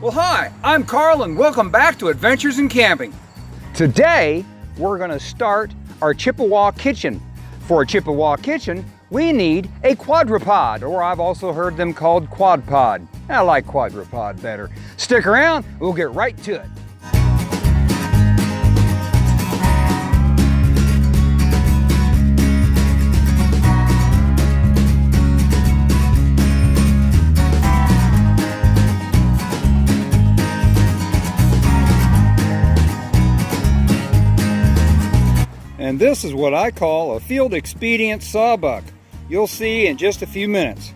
Well, hi, I'm Carl and welcome back to Adventures in Camping. Today, we're gonna start our Chippewa kitchen. For a Chippewa kitchen, we need a quadrupod, or I've also heard them called quadpod. I like quadrupod better. Stick around, we'll get right to it. And this is what I call a field expedient sawbuck. You'll see in just a few minutes.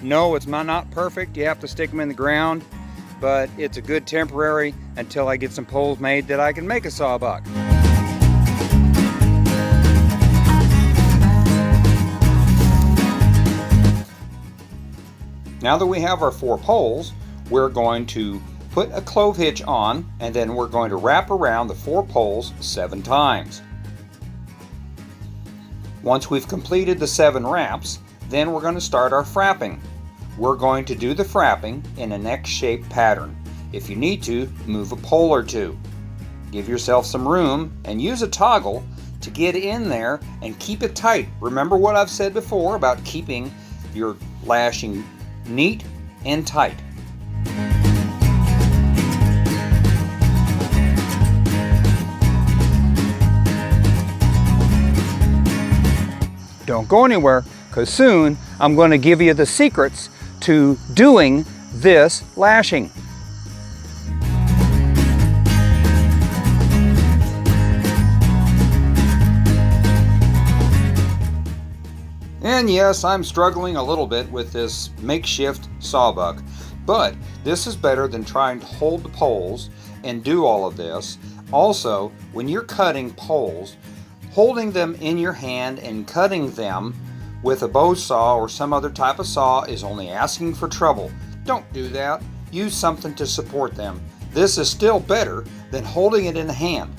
No, it's not perfect. You have to stick them in the ground, but it's a good temporary until I get some poles made that I can make a sawbuck. Now that we have our 4 poles, we're going to put a clove hitch on, and then we're going to wrap around the 4 poles 7 times. Once we've completed the 7 wraps, then we're going to start our frapping. We're going to do the frapping in an X-shaped pattern. If you need to, move a pole or 2. Give yourself some room and use a toggle to get in there and keep it tight. Remember what I've said before about keeping your lashing neat and tight. Don't go anywhere, because soon I'm going to give you the secrets to doing this lashing. And yes, I'm struggling a little bit with this makeshift sawbuck, but this is better than trying to hold the poles and do all of this. Also, when you're cutting poles, holding them in your hand and cutting them with a bow saw or some other type of saw is only asking for trouble. Don't do that. Use something to support them. This is still better than holding it in the hand.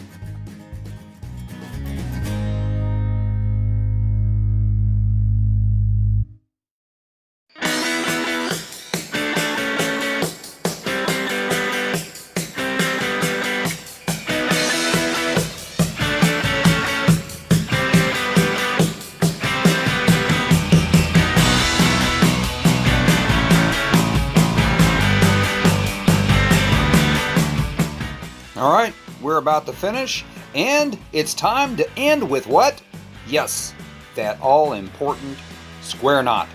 Alright, we're about to finish, and it's time to end with what? Yes, that all-important square knot.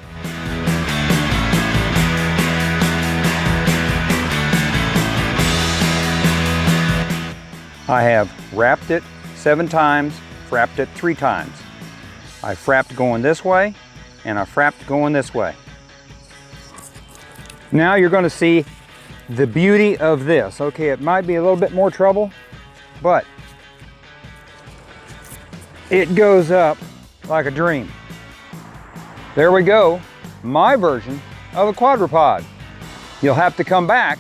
I have wrapped it 7 times, frapped it 3 times. I frapped going this way, and I frapped going this way. Now you're going to see the beauty of this. Okay, it might be a little bit more trouble, but it goes up like a dream. There we go, my version of a quadrupod. You'll have to come back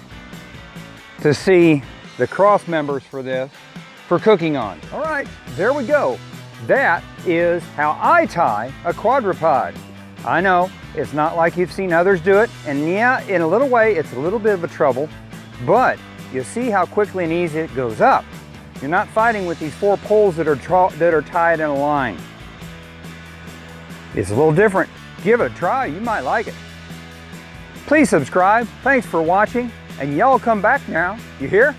to see the cross members for this for cooking on. All right, there we go. That is how I tie a quadrupod. I know, it's not like you've seen others do it, and yeah, in a little way, it's a little bit of a trouble, but you see how quickly and easy it goes up. You're not fighting with these 4 poles that are tied in a line. It's a little different. Give it a try, you might like it. Please subscribe, thanks for watching, and y'all come back now, you hear?